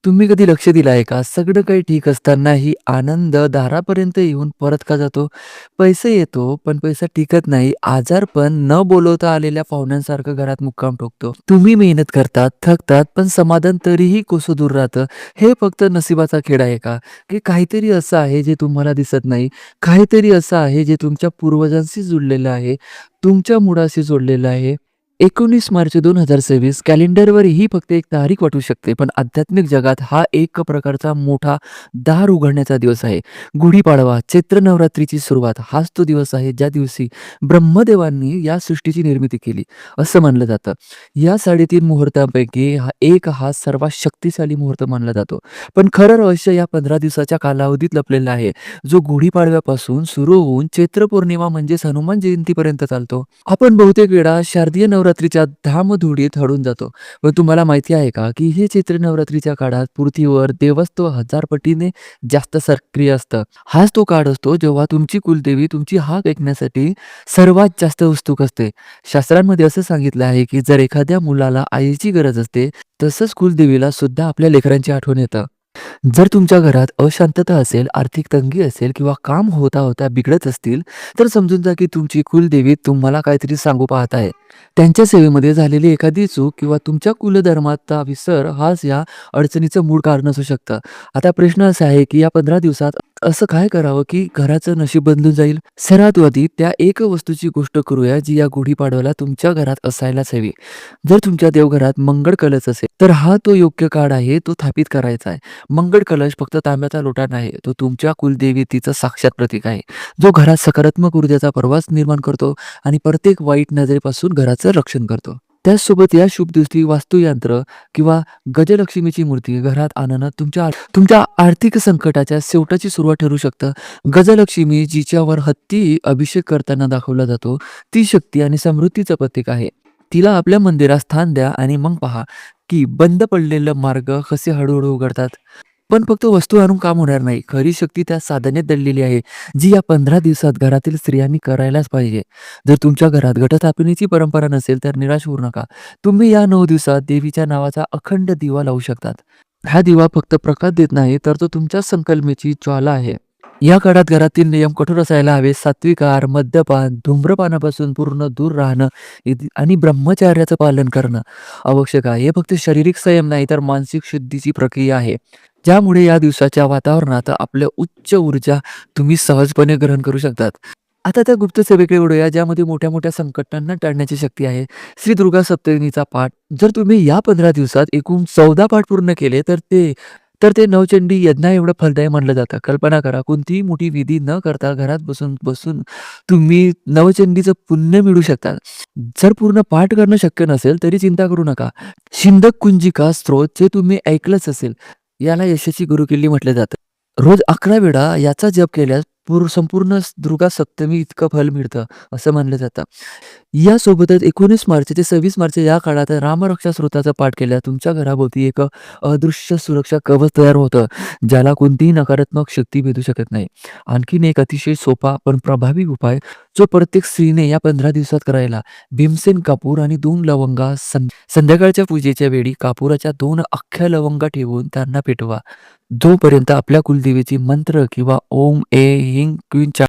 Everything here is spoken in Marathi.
तुम्ही कधी लक्ष दिलं आहे का? सगळं काही ठीक असतानाही आनंद दारापर्यंत येऊन परत का जातो? पैसा येतो, पण पैसा टिकत नाही. आजारपण न बोलवता आलेल्या पाहुण्यांसारखं घरात मुक्काम ठोकतो. तुम्ही मेहनत करतात, थकतात, पण समाधान तरीही कोसो दूर राहतं. हे फक्त नशिबाचा खेळ आहे का? की काहीतरी असं आहे जे तुम्हाला दिसत नाही, काहीतरी असं आहे जे तुमच्या पूर्वजांशी जुळलेलं आहे, तुमच्या मुळाशी जोडलेलं आहे. 19 मार्च 2026 कॅलेंडरवर ही फक्त एक तारीख वाटू शकते, पण आध्यात्मिक जगात हा एक प्रकारचा मोठा दार उघडण्याचा दिवस आहे. गुढीपाडवा, चैत्र नवरात्रीची सुरुवात हाच तो दिवस आहे, ज्या दिवशी ब्रह्मदेवांनी या सृष्टीची निर्मिती केली, असं मानलं जातं. या 3.5 मुहूर्तांपैकी हा सर्वात शक्तिशाली मुहूर्त मानला जातो. पण खरं रहस्य या 15 दिवसाच्या कालावधीत लपलेलं आहे, जो गुढीपाडव्यापासून सुरू होऊन चैत्र पौर्णिमा म्हणजेच हनुमान जयंतीपर्यंत चालतो. आपण बहुतेक वेळा शारदीय नवरात्रीच्या धामधुडीत हरवून जातो. पण तुम्हाला माहिती आहे का, की हे चैत्र नवरात्रीच्या काळात पृथ्वीवर देवस्थ 1000 पटीने जास्त सक्रिय असतं. हाच तो काळ असतो जेव्हा तुमची कुलदेवी तुमची हाक ऐकण्यासाठी सर्वात जास्त उत्सुक असते. शास्त्रांमध्ये असं सांगितलं आहे, की जर एखाद्या मुलाला आईची गरज असते, तसंच कुलदेवीला सुद्धा आपल्या लेकरांची आठवण येतं. जर तुमच्या घरात अशांतता असेल, आर्थिक तंगी असेल किंवा काम होता होता बिघडत असतील, तर समजून जा की तुमची कुलदेवी तुम्हाला काहीतरी सांगू पाहत आहे. त्यांच्या सेवेमध्ये झालेली एखादी चूक किंवा तुमच्या कुलधर्माचा विसर हाच या अडचणीचं मूळ कारण असू शकतं. आता प्रश्न असा आहे की या 15 दिवसात असं काय करावं की घराचं नशीब बदलून जाईल? सर्वात आधी त्या एक वस्तूची गोष्ट करूया जी या गुढीपाडव्याला तुमच्या घरात असायलाच हवी. जर तुमच्या देवघरात मंगळ कलश असेल, तर हा तो योग्य काळ आहे, तो स्थापित करायचा आहे. मंगळ कलश फक्त तांब्याचा लोटा नाही, तो तुमच्या कुलदेवतेचं साक्षात प्रतीक आहे, जो घरात सकारात्मक ऊर्जेचा प्रवास निर्माण करतो आणि प्रत्येक वाईट नजरेपासून घराचं रक्षण करतो. त्याचसोबत या शुभ दिवशी वास्तुयंत्र किंवा गजलक्ष्मीची मूर्ती घरात आणणं तुमच्या आर्थिक संकटाच्या शेवटाची सुरुवात ठरू शकतं. गजलक्ष्मी जिच्यावर हत्ती अभिषेक करताना दाखवला जातो, ती शक्ती आणि समृद्धीचं प्रतीक आहे. तिला आपल्या मंदिरात स्थान द्या आणि मग पहा की बंद पडलेले मार्ग कसे हळू-हळू उघडतात. पण फक्त वस्तू आणून काम होणार नाही. खरी शक्ती त्या साधनेत दडलेली आहे, जी या 15 दिवसात घरातील स्त्रियांनी करायलाच पाहिजे. जर तुमच्या घरात घटस्थापनेची परंपरा नसेल, तर निराश होऊ नका. तुम्ही या 9 दिवसात देवीच्या नावाचा अखंड दिवा लावू शकतात. हा दिवा फक्त प्रकाश देत नाही, तर तो तुमच्या संकल्पनेची ज्वाला आहे. या काळात घरातील नियम कठोर असायला हवे. सात्विक आहार, मद्यपान, धूम्रपानापासून पूर्ण दूर राहणं आणि ब्रह्मचर्याचं पालन करणं आवश्यक आहे. हे फक्त शारीरिक संयम नाही, तर मानसिक शुद्धीची प्रक्रिया आहे. ज्यामुळे या दिवसाच्या वातावरणात आपल्या उच्च ऊर्जा तुम्ही सहजपणे ग्रहण करू शकतात. आता त्या गुप्त सेवेकडे वळूया, ज्यामध्ये मोठ्या-मोठ्या संकटांना टाळण्याची शक्ती आहे. श्री दुर्गा सप्तमीचा पाठ. जर तुम्ही या 15 दिवसात एकूण 14 पाठ पूर्ण केले, तर ते नवचंडी यज्ञाएवढं फलदायी मानलं जातं. कल्पना करा, कोणतीही मोठी विधी न करता घरात बसून तुम्ही नवचंडीचं पुण्य मिळवू शकता. जर पूर्ण पाठ करणं शक्य नसेल, तरी चिंता करू नका. शिंदक कुंजिका स्तोत्र जे तुम्ही ऐकलंच असेल, याला यशाची गुरुकिल्ली म्हटलं जातं. रोज 11 वेळा याचा जप केल्यास संपूर्ण दुर्गा सप्तमी इतकं फल मिळतं, असं मानलं जातं. यासोबतच 19 मार्च ते 26 मार्च या काळात रामरक्षा स्तोत्राचा पाठ केल्यास तुमच्या घराभोवती एक अदृश्य सुरक्षा कवच तयार होतं, ज्याला कोणतीही नकारात्मक शक्ती भेदू शकत नाही. आणखीन एक अतिशय सोपा पण प्रभावी उपाय, जो प्रत्येक स्त्रीने या 15 दिवसात करायला, भीमसेन कापूर आणि 2 लवंगा संध्याकाळच्या पूजेच्या वेळी कापुराच्या 2 अख्ख्या लवंगा ठेवून त्यांना पेटवा. जोपर्यंत आपल्या कुलदेवीची मंत्र किंवा ओम ए हिंग क्वीन